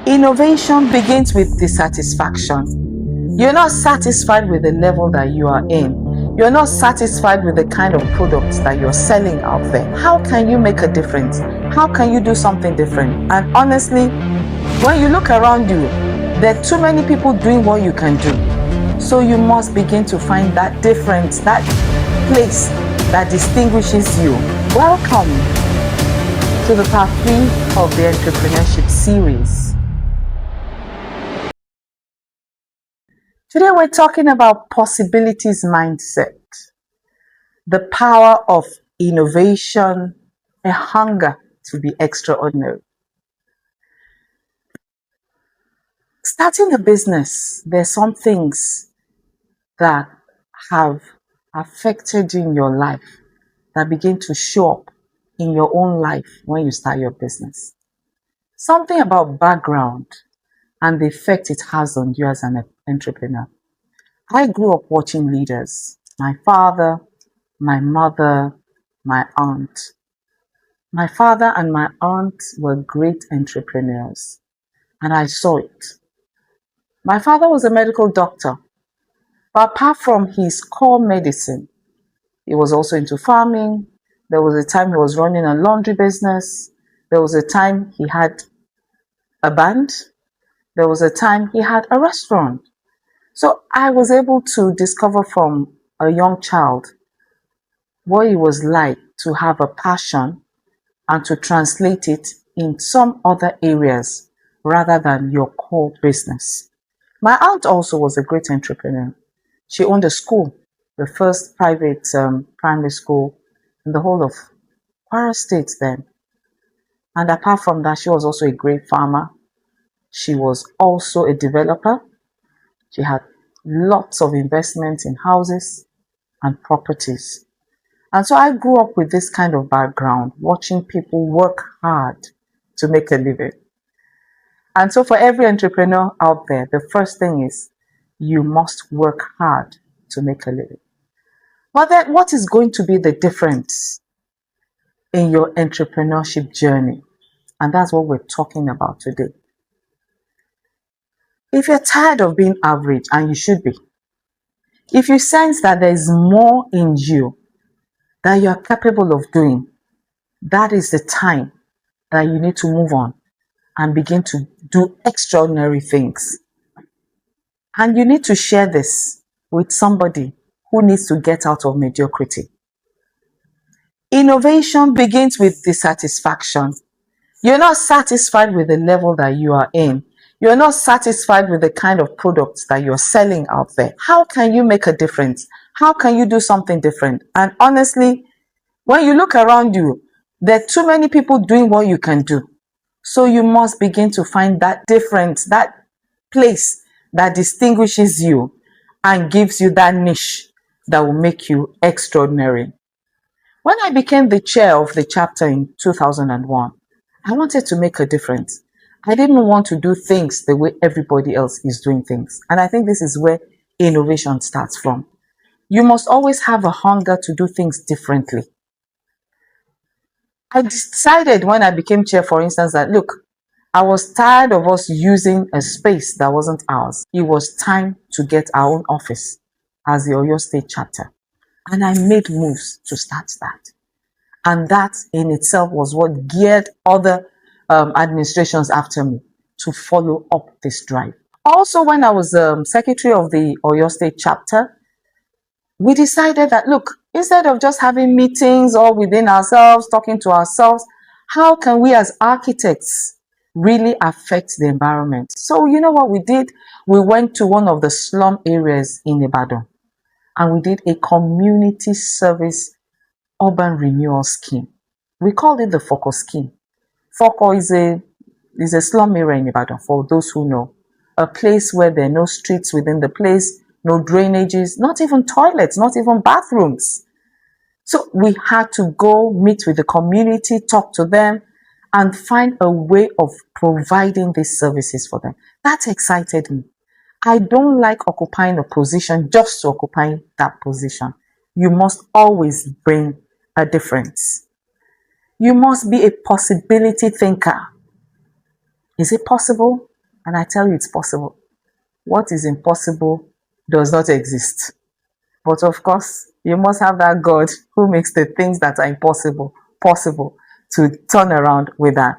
Innovation begins with dissatisfaction. You're not satisfied with the level that you are in. You're not satisfied with the kind of products that you're selling out there. How can you make a difference? How can you do something different? And honestly, when you look around you, there are too many people doing what you can do. So you must begin to find that difference, that place that distinguishes you. Welcome to the part 3 of the Entrepreneurship Series. Today we're talking about possibilities mindset, the power of innovation, a hunger to be extraordinary. Starting a business, there's some things that have affected you in your life that begin to show up in your own life when you start your business. Something about background and the effect it has on you as an entrepreneur. I grew up watching leaders, my father, my mother, my aunt. My father and my aunt were great entrepreneurs, and I saw it. My father was a medical doctor, but apart from his core medicine, he was also into farming. There was a time he was running a laundry business. There was a time he had a band. There was a time he had a restaurant. So I was able to discover from a young child what it was like to have a passion and to translate it in some other areas rather than your core business. My aunt also was a great entrepreneur. She owned a school, the first private primary school in the whole of Kwara State then. And apart from that, she was also a great farmer. She was also a developer. She had lots of investments in houses and properties. And so I grew up with this kind of background, watching people work hard to make a living. And so for every entrepreneur out there, the first thing is you must work hard to make a living. But then what is going to be the difference in your entrepreneurship journey? And that's what we're talking about today. If you're tired of being average, and you should be, if you sense that there is more in you that you are capable of doing, that is the time that you need to move on and begin to do extraordinary things. And you need to share this with somebody who needs to get out of mediocrity. Innovation begins with dissatisfaction. You're not satisfied with the level that you are in. You're not satisfied with the kind of products that you're selling out there. How can you make a difference? How can you do something different? And honestly, when you look around you, there are too many people doing what you can do. So you must begin to find that difference, that place that distinguishes you and gives you that niche that will make you extraordinary. When I became the chair of the chapter in 2001, I wanted to make a difference. I didn't want to do things the way everybody else is doing things. And I think this is where innovation starts from. You must always have a hunger to do things differently. I decided when I became chair, for instance, that look, I was tired of us using a space that wasn't ours. It was time to get our own office as the Oyo State chapter. And I made moves to start that. And that in itself was what geared other administrations after me to follow up this drive. Also, when I was secretary of the Oyo State chapter, we decided that, look, instead of just having meetings all within ourselves, talking to ourselves, how can we as architects really affect the environment? So you know what we did? We went to one of the slum areas in Ibadan and we did a community service urban renewal scheme. We called it the FOCO scheme. FOCO is a slum area in Ibadan, for those who know. A place where there are no streets within the place, no drainages, not even toilets, not even bathrooms. So we had to go meet with the community, talk to them, and find a way of providing these services for them. That excited me. I don't like occupying a position just to occupy that position. You must always bring a difference. You must be a possibility thinker. Is it possible? And I tell you it's possible. What is impossible does not exist. But of course, you must have that God who makes the things that are impossible possible to turn around with that.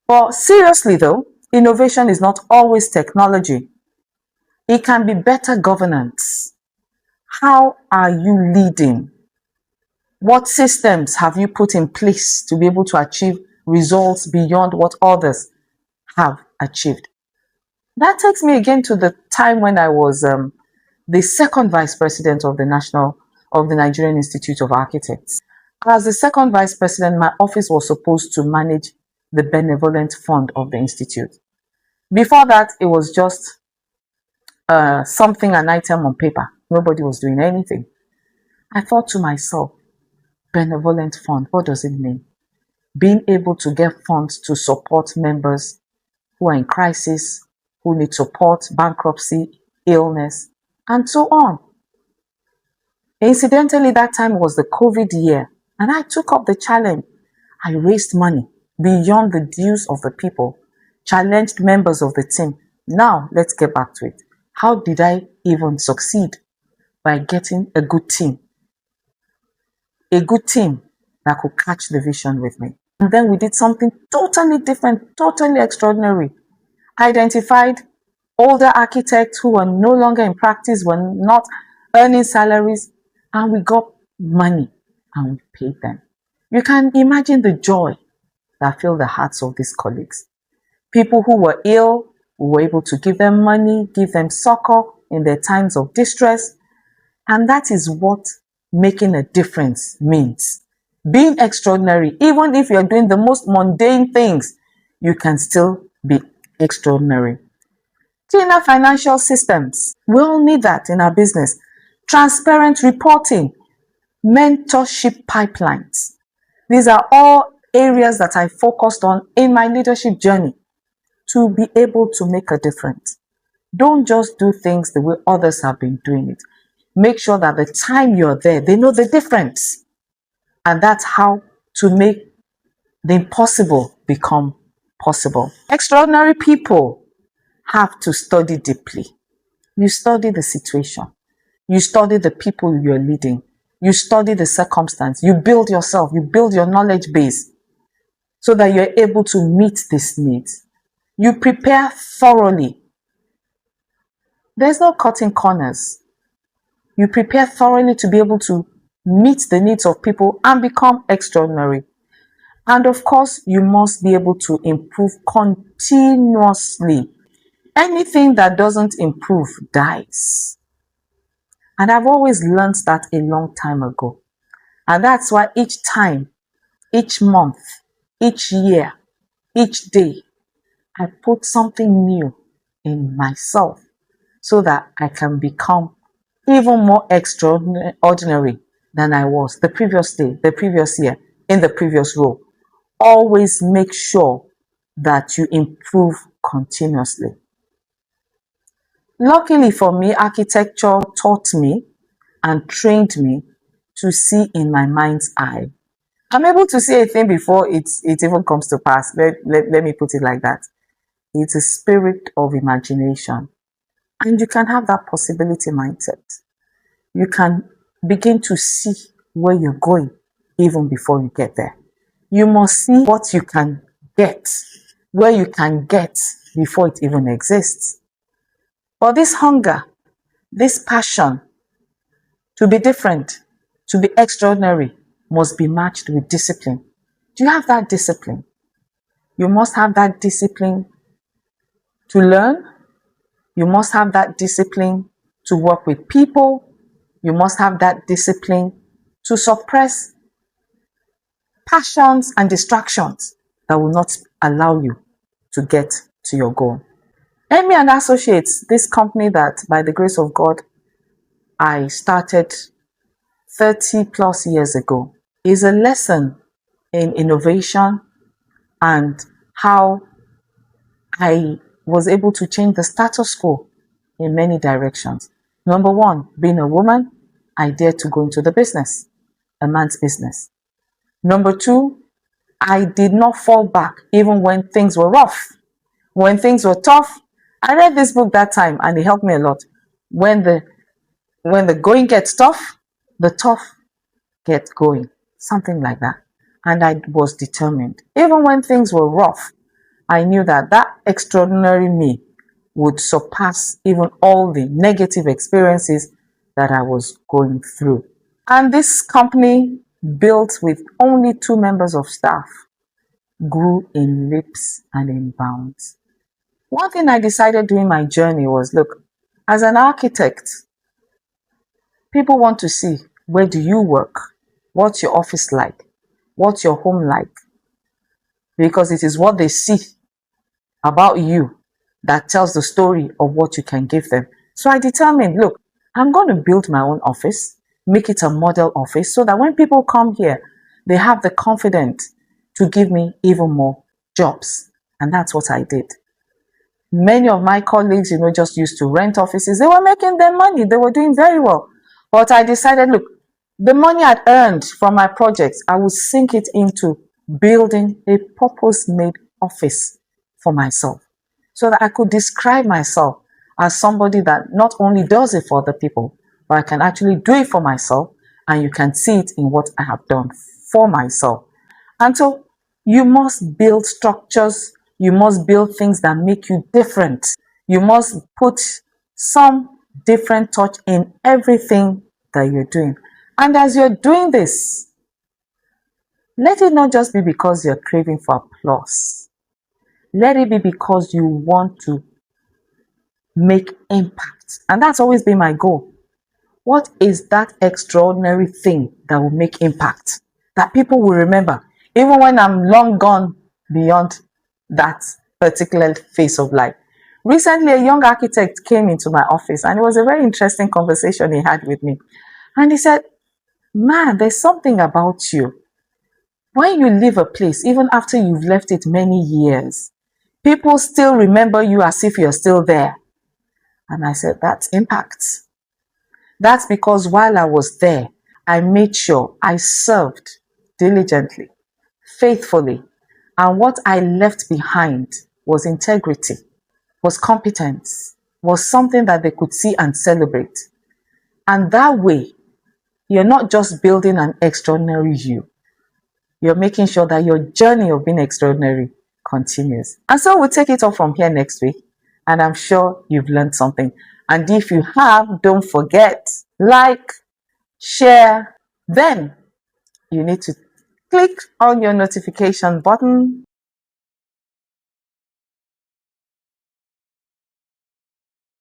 But seriously though, innovation is not always technology. It can be better governance. How are you leading? What systems have you put in place to be able to achieve results beyond what others have achieved? That takes me again to the time when I was the second vice president of the Nigerian Institute of Architects. As the second vice president, my office was supposed to manage the benevolent fund of the institute. Before that, it was just something, an item on paper. Nobody was doing anything. I thought to myself, benevolent fund, what does it mean? Being able to get funds to support members who are in crisis, who need support, bankruptcy, illness, and so on. Incidentally, that time was the COVID year, and I took up the challenge. I raised money beyond the dues of the people, challenged members of the team. Now, let's get back to it. How did I even succeed? By getting a good team that could catch the vision with me. And then we did something totally different, totally extraordinary. Identified older architects who were no longer in practice, were not earning salaries, and we got money and we paid them. You can imagine the joy that filled the hearts of these colleagues. People who were ill, we were able to give them money, give them succor in their times of distress. And that is what making a difference means. Being extraordinary, even if you're doing the most mundane things, you can still be extraordinary. Cleaner financial systems, we all need that in our business. Transparent reporting, mentorship pipelines. These are all areas that I focused on in my leadership journey to be able to make a difference. Don't just do things the way others have been doing it. Make sure that the time you're there, they know the difference. And that's how to make the impossible become possible. Extraordinary people have to study deeply. You study the situation. You study the people you're leading. You study the circumstance. You build yourself. You build your knowledge base so that you're able to meet these needs. You prepare thoroughly. There's no cutting corners. You prepare thoroughly to be able to meet the needs of people and become extraordinary. And of course, you must be able to improve continuously. Anything that doesn't improve dies. And I've always learned that a long time ago. And that's why each time, each month, each year, each day, I put something new in myself so that I can become even more extraordinary than I was the previous day, the previous year, in the previous role. Always make sure that you improve continuously. Luckily for me, architecture taught me and trained me to see in my mind's eye. I'm able to see a thing before it even comes to pass. Let me put it like that. It's a spirit of imagination. And you can have that possibility mindset. You can begin to see where you're going even before you get there. You must see what you can get, where you can get before it even exists. But this hunger, this passion to be different, to be extraordinary, must be matched with discipline. Do you have that discipline? You must have that discipline to learn. You must have that discipline to work with people. You must have that discipline to suppress passions and distractions that will not allow you to get to your goal. Amy and Associates, this company that by the grace of God I started 30 plus years ago, is a lesson in innovation and how I was able to change the status quo in many directions. Number one, being a woman, I dared to go into the business, a man's business. Number two, I did not fall back even when things were rough. when things were tough. I read this book that time and it helped me a lot. When the going gets tough, the tough get going. Something like that. And I was determined. Even when things were rough, I knew that that extraordinary me would surpass even all the negative experiences that I was going through. And this company, built with only 2 members of staff, grew in leaps and in bounds. One thing I decided during my journey was, look, as an architect, people want to see, where do you work? What's your office like? What's your home like? Because it is what they see about you that tells the story of what you can give them. So I determined, look, I'm going to build my own office, make it a model office, so that when people come here, they have the confidence to give me even more jobs. And that's what I did. Many of my colleagues, just used to rent offices. They were making their money. They were doing very well. But I decided, look, the money I'd earned from my projects, I would sink it into building a purpose-made office for myself, so that I could describe myself as somebody that not only does it for other people, but I can actually do it for myself, and you can see it in what I have done for myself. And so you must build structures, you must build things that make you different. You must put some different touch in everything that you're doing. And as you're doing this, let it not just be because you're craving for applause. Let it be because you want to make impact. And that's always been my goal. What is that extraordinary thing that will make impact, that people will remember, even when I'm long gone beyond that particular phase of life? Recently, a young architect came into my office, and it was a very interesting conversation he had with me. And he said, man, there's something about you. When you leave a place, even after you've left it many years, people still remember you as if you're still there. And I said, that's impact. That's because while I was there, I made sure I served diligently, faithfully, and what I left behind was integrity, was competence, was something that they could see and celebrate. And that way, you're not just building an extraordinary you, you're making sure that your journey of being extraordinary continues. And so we'll take it up from here next week, and I'm sure you've learned something. And if you have, don't forget, like, share, then you need to click on your notification button